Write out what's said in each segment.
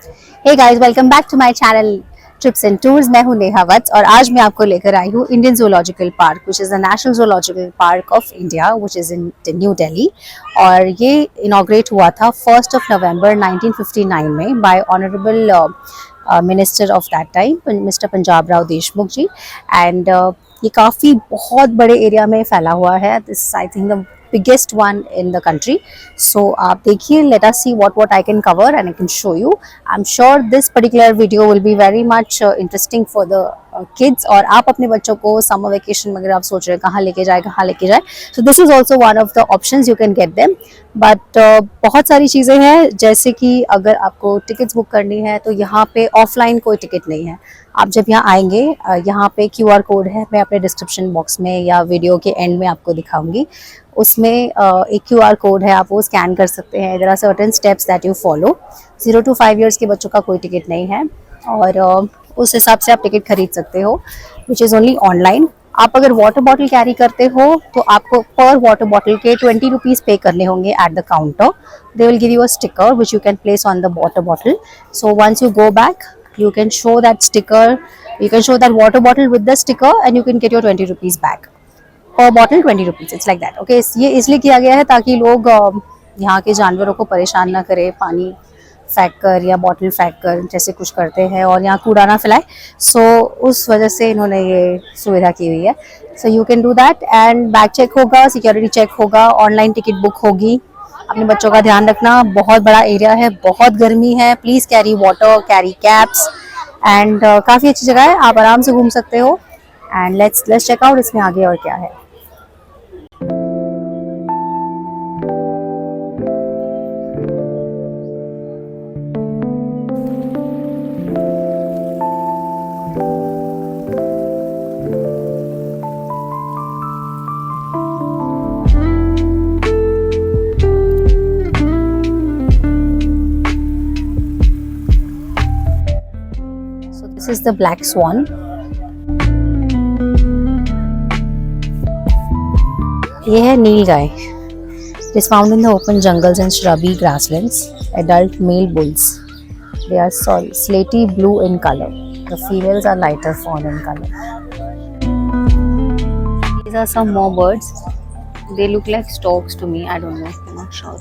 Hey guys, welcome back to my channel Trips and Tours. मैं हूँ नेहा वत्स और आज मैं आपको लेकर आई हूँ Indian zoological park which is the National Zoological Park of India which is in New Delhi और ये इनॉग्रेट हुआ था 1st of November 1959 में by Honorable Minister of that time Mr. Punjab Rao Deshmukh ji and ये काफ़ी बहुत बड़े एरिया में फैला हुआ है. This is I think the biggest one in the country. So आप देखिए, let us see what I can cover and I can show you. I'm sure this particular video will be very much interesting for the kids. और आप अपने बच्चों को summer vacation में अगर आप सोच रहे हैं कहाँ लेके जाए, so this is also one of the options you can get them. But बहुत सारी चीज़ें हैं, जैसे कि अगर आपको टिकट्स बुक करनी है तो यहाँ पे ऑफलाइन कोई टिकट नहीं है. आप जब यहाँ आएंगे, यहाँ पे QR कोड है, मैं अपने डिस्क्रिप्शन बॉक्स में या वीडियो के एंड में आपको दिखाऊंगी. उसमें एक QR कोड है, आप वो स्कैन कर सकते हैं. There are certain steps that you follow. 0 to 5 years के बच्चों का कोई टिकट नहीं है और उस हिसाब से आप टिकट खरीद सकते हो, विच इज़ ओनली ऑनलाइन. आप अगर वाटर बॉटल कैरी करते हो तो आपको पर वाटर बॉटल के 20 रुपीज़ पे करने होंगे at the counter. They will give you a sticker which you can place on the water bottle. So once you go back you can show that sticker, you can show that water bottle with the sticker and you can get your 20 rupees back. Per bottle 20 rupees, it's like that. Okay, ये इसलिए किया गया है ताकि लोग यहाँ के जानवरों को परेशान ना करें, पानी फेंक कर या बॉटल फेंक कर जैसे कुछ करते हैं और यहाँ कूड़ा ना फैलाए. सो उस वजह से इन्होंने ये सुविधा की हुई है. So you can do that and bag check होगा, सिक्योरिटी चेक होगा, ऑनलाइन टिकट बुक होगी. अपने बच्चों का ध्यान रखना, बहुत बड़ा एरिया है, बहुत गर्मी है. Please carry water, carry caps and काफ़ी अच्छी जगह है, आप आराम से घूम सकते हो. एंड लेट्स चेक आउट इसमें आगे और क्या है. This is the black swan. ये है नीलगाय. It is found in the open jungles and shrubby grasslands. Adult male bulls. They are slaty blue in color. The females are lighter fawn in color. These are some more birds. They look like storks to me. I don't know. I'm not sure.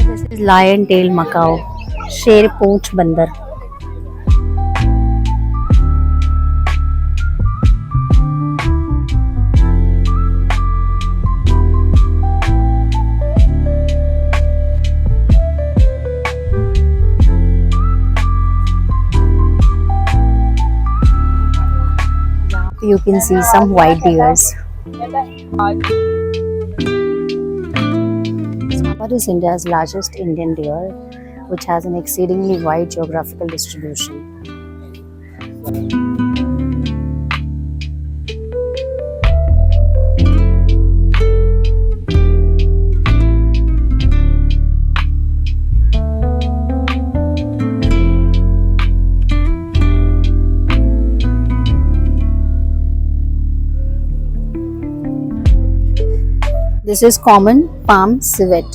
This is lion tail macaw. शेर पूंछ बंदर. You can see some white deers. What is India's largest Indian deer, which has an exceedingly wide geographical distribution. This is common palm civet,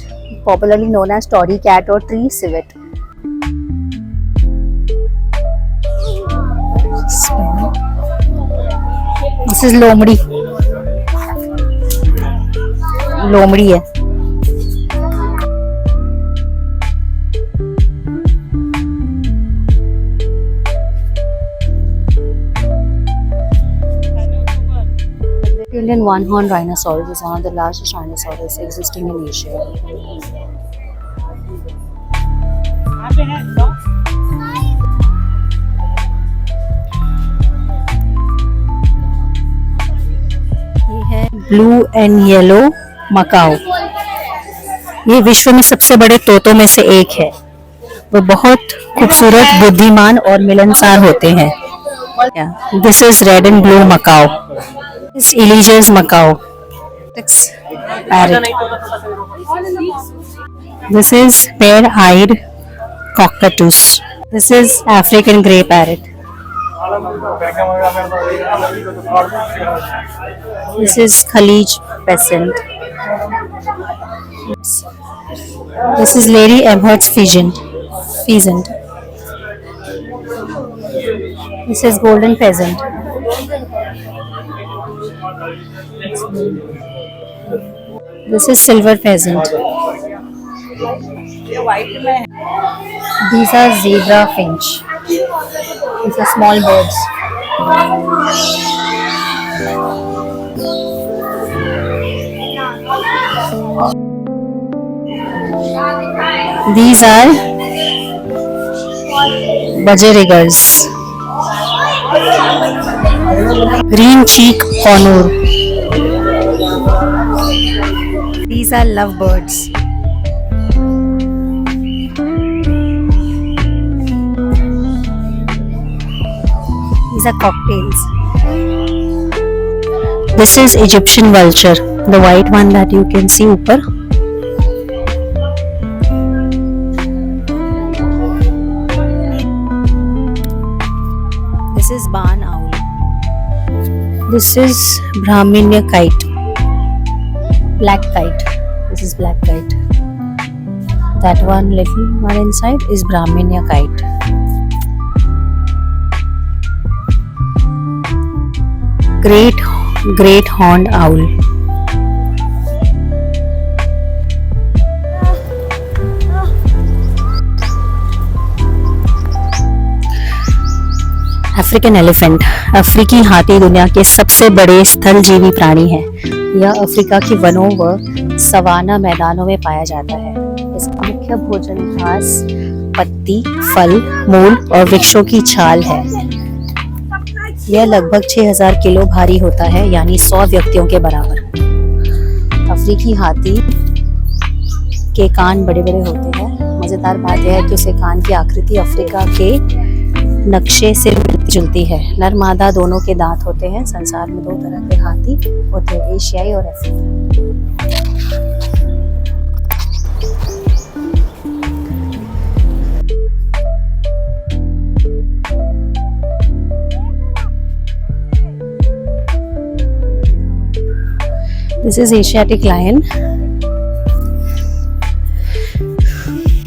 popularly known as tawny cat or tree civet. This is lomड़ी. लोमड़ी है. Indian one-horned rhinoceros is one of the largest rhinoceros existing in Asia. ये है blue and yellow Macau. ये विश्व में सबसे बड़े तोतों में से एक है. वो बहुत खूबसूरत, बुद्धिमान और मिलनसार होते हैं. This is red and blue macaw. This is Elijah's macaw. Parrot. This is pear-eyed cockatoos. This is African grey parrot. This is Khalij pheasant. This is Lady Eberhard's pheasant. Pheasant. This is golden pheasant. This is silver pheasant. These are zebra finch. These are small birds. These are budgerigars. Green cheek conure. These are lovebirds. These are cocktails. This is Egyptian vulture, the white one that you can see upper. This is barn owl. This is Brahminia kite. Black kite. This is black kite. That one little one inside is Brahminia kite. Great horned owl. African elephant. अफ्रीकी हाथी दुनिया के सबसे बड़े स्थलजीवी प्राणी है। यह Africa के वनों व सवाना मैदानों में पाया जाता है। इसका मुख्य भोजन घास, पत्ती, फल, मूल और वृक्षों की छाल है। यह लगभग 6000 किलो भारी होता है, यानी 100 व्यक्तियों के बराबर। अफ्रीकी हाथी के कान बड़े बड़े होते हैं। मजेदार बात यह है कि उसके कान की आकृति अफ्रीका के नक्शे से मिलती जुलती है। नर मादा दोनों के दांत होते हैं। संसार में 2 तरह के हाथी होते हैं, एशियाई और अफ्रीकी। This is Asiatic lion.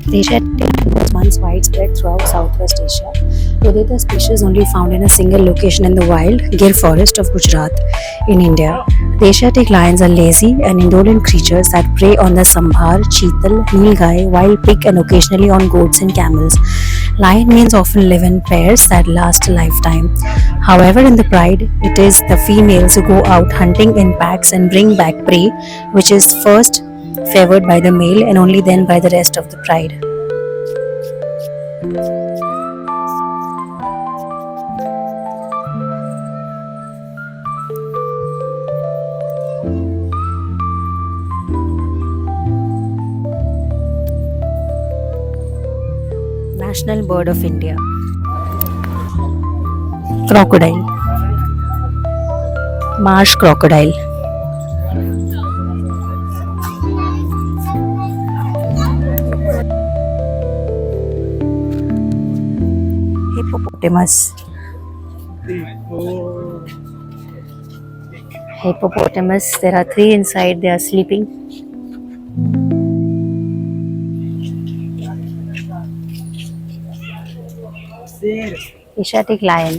The Asiatic lion was once widespread throughout Southwest Asia. Today, the species only found in a single location in the wild Gir forest of Gujarat in India. The Asiatic lions are lazy and indolent creatures that prey on the sambar, cheetal, nilgai, wild pig, and occasionally on goats and camels. Lion males often live in pairs that last a lifetime. However, in the pride, it is the females who go out hunting in packs and bring back prey, which is first favored by the male and only then by the rest of the pride. National bird of India. Crocodile. Marsh crocodile. Hippopotamus. Hippopotamus. There are 3 inside. They are sleeping. Asiatic lion.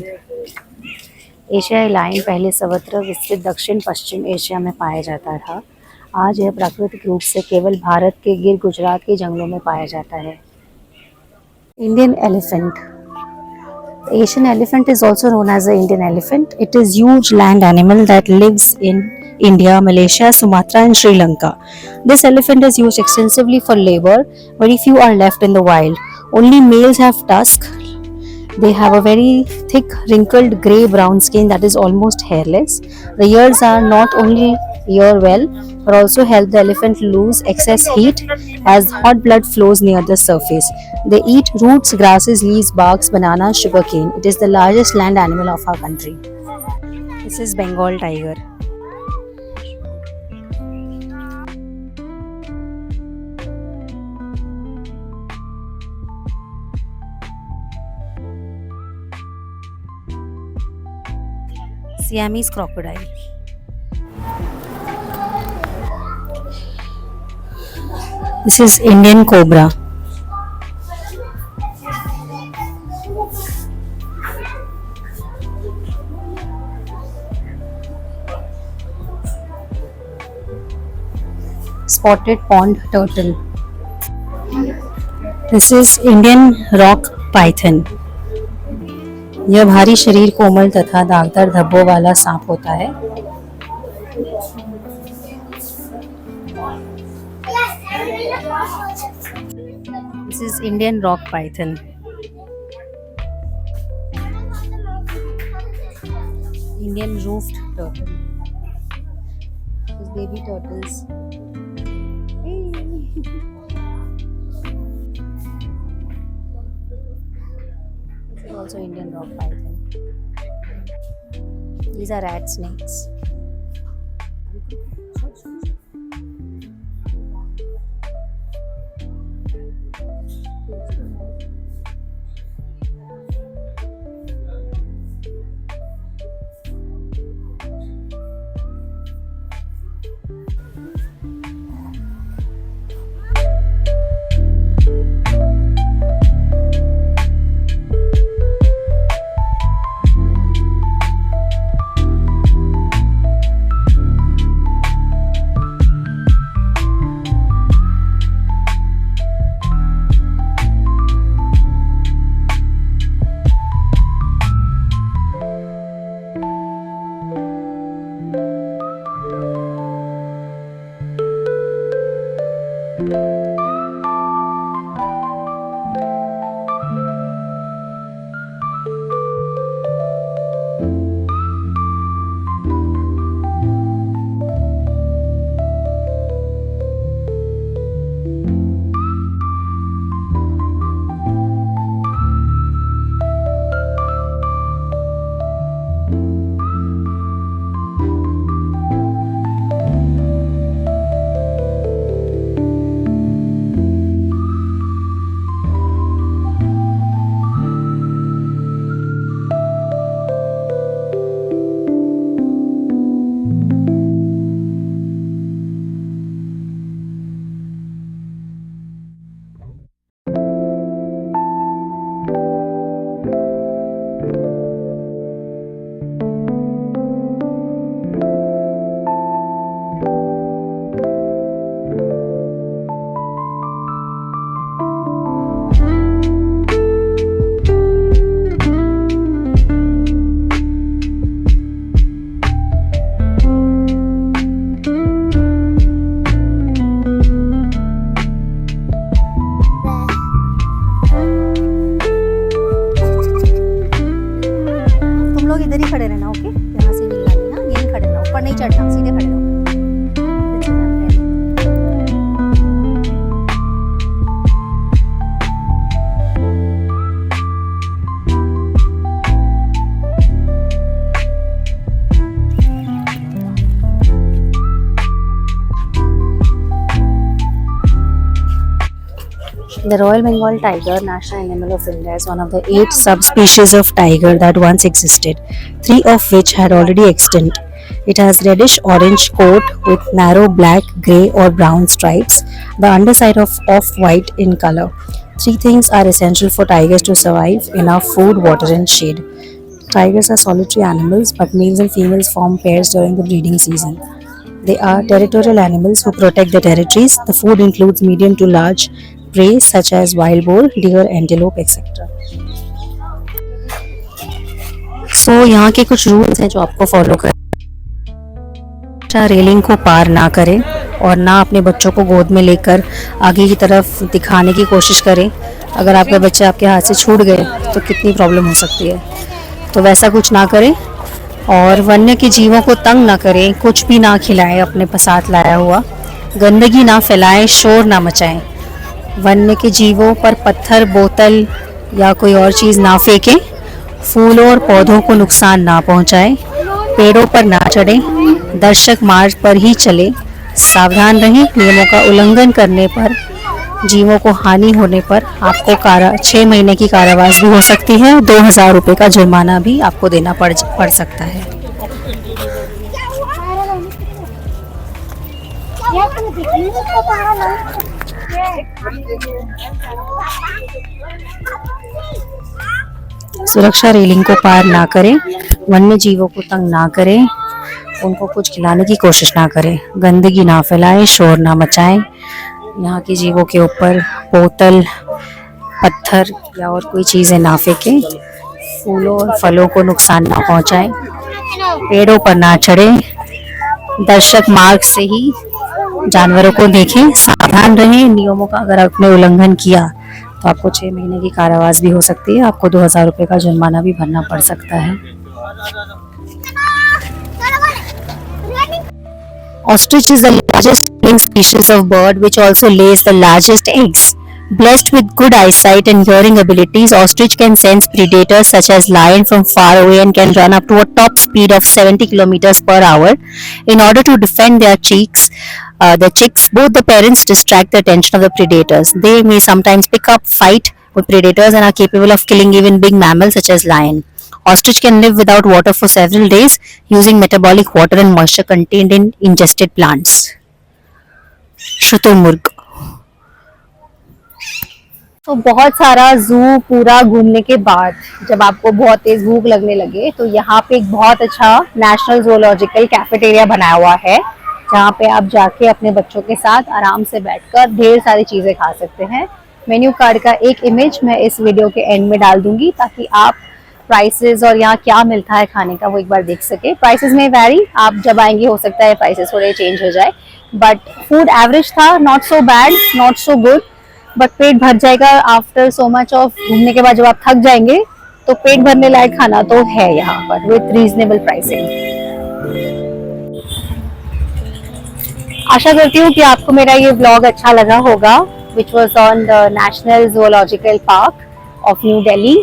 एशियाई lion पहले सर्वत्र विस्तृत दक्षिण पश्चिम Asia में पाया जाता था। आज यह प्राकृतिक रूप से केवल भारत के गिर गुजरात के जंगलों में पाया जाता है। Indian elephant. Asian elephant is also known as the Indian elephant. It is a huge land animal that lives in India, Malaysia, Sumatra and Sri Lanka. This elephant is used extensively for labor. Very few are left in the wild. Only males have tusks. They have a very thick, wrinkled, grey-brown skin that is almost hairless. The ears are not only ear well, but also help the elephant lose excess heat as hot blood flows near the surface. They eat roots, grasses, leaves, barks, bananas, sugarcane. It is the largest land animal of our country. This is Bengal tiger. Siamese crocodile. This is Indian cobra. Spotted pond turtle. This is Indian rock python. यह भारी शरीर, कोमल तथा दागदार धब्बों वाला सांप होता है. This is Indian rock python. Indian roofed turtle. These baby turtles. This is also Indian rock python. These are rat snakes. इधर ही खड़े रहना, ओके? यहाँ से नहीं लानी, हाँ यहीं खड़े रहना, ऊपर नहीं चढ़ना, सीधे खड़े रहो. The Royal Bengal tiger, national animal of India, is one of the 8 subspecies of tiger that once existed, 3 of which had already extinct. It has reddish-orange coat with narrow black, grey or brown stripes, the underside of off-white in color. 3 things are essential for tigers to survive: enough food, water and shade. Tigers are solitary animals, but males and females form pairs during the breeding season. They are territorial animals who protect their territories. The food includes medium to large prey such as wild boar, deer, antelope, etc. यहाँ के कुछ rules हैं जो आपको follow करें. Railing को पार ना करें और ना अपने बच्चों को गोद में लेकर आगे की तरफ दिखाने की कोशिश करें. अगर आपके बच्चे आपके हाथ से छूट गए तो कितनी प्रॉब्लम हो सकती है, तो वैसा कुछ ना करें. और वन्य के जीवों को तंग ना करें, कुछ भी ना खिलाएं अपने साथ लाया हुआ, गंदगी ना फैलाएं, शोर ना मचाएं. वन्य के जीवों पर पत्थर, बोतल या कोई और चीज़ ना फेंकें. फूलों और पौधों को नुकसान ना पहुंचाएं. पेड़ों पर ना चढ़ें. दर्शक मार्ग पर ही चलें. सावधान रहें. नियमों का उल्लंघन करने पर, जीवों को हानि होने पर आपको 6 महीने की कारावास भी हो सकती है. 2000 रुपये का जुर्माना भी आपको देना पड़ सकता है. सुरक्षा रेलिंग को पार ना करें, वन्य जीवों को तंग ना करें, उनको कुछ खिलाने की कोशिश ना करें, गंदगी ना फैलाएं, शोर ना मचाएं, यहाँ के जीवों के ऊपर बोतल, पत्थर या और कोई चीजें ना फेंकें, फूलों और फलों को नुकसान ना पहुंचाएं, पेड़ों पर ना चढ़ें, दर्शक मार्ग से ही जानवरों को देखें, सावधान रहें। नियमों का अगर आपने उल्लंघन किया तो आपको 6 महीने की कारावास भी हो सकती है, आपको 2000 रुपए का जुर्माना भी भरना पड़ सकता है। Ostrich is the largest living species of bird which also lays the largest eggs. Blessed with good eyesight and hearing abilities, ostrich can sense predators such as lion from far away and can run up to a top speed of 70 kilometers per hour. In order to defend their chicks, both the parents distract the attention of the predators. They may sometimes pick up, fight with predators and are capable of killing even big mammals such as lion. Ostrich can live without water for several days using metabolic water and moisture contained in ingested plants. शुतुरमुर्ग। तो बहुत सारा जू पूरा घूमने के बाद जब आपको बहुत तेज भूख लगने लगे तो यहाँ पे एक बहुत अच्छा नेशनल ज़ूलॉजिकल कैफेटेरिया बनाया हुआ है, जहाँ पे आप जाके अपने बच्चों के साथ आराम से बैठकर ढेर सारी चीजें खा सकते हैं। मेन्यू कार्ड का एक इमेज मैं इस वीडियो के एंड में डाल दूंगी ताकि आप प्राइसेस और यहाँ क्या मिलता है खाने का वो एक बार देख सके। प्राइसेस में वैरी, आप जब आएंगे हो सकता है प्राइसेस थोड़े चेंज हो जाए, बट फूड एवरेज था, not so bad, not so good, but पेट भर जाएगा। आफ्टर सो मच ऑफ घूमने के बाद जब आप थक जाएंगे तो पेट भरने लायक खाना तो है यहाँ पर विथ रीजनेबल प्राइसिंग। आशा करती हूँ कि आपको मेरा ये व्लॉग अच्छा लगा होगा, which was on the national zoological park of new Delhi.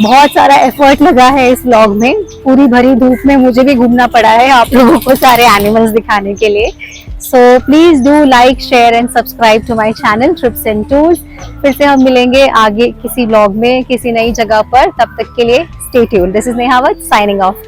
बहुत सारा एफर्ट लगा है इस व्लॉग में, पूरी भरी धूप में मुझे भी घूमना पड़ा है आप लोगों को सारे एनिमल्स दिखाने के लिए। So please do like, share and subscribe to my channel trips and tours. फिर से हम मिलेंगे आगे किसी व्लॉग में किसी नई जगह पर, तब तक के लिए stay tuned. This is Neha Vats signing of.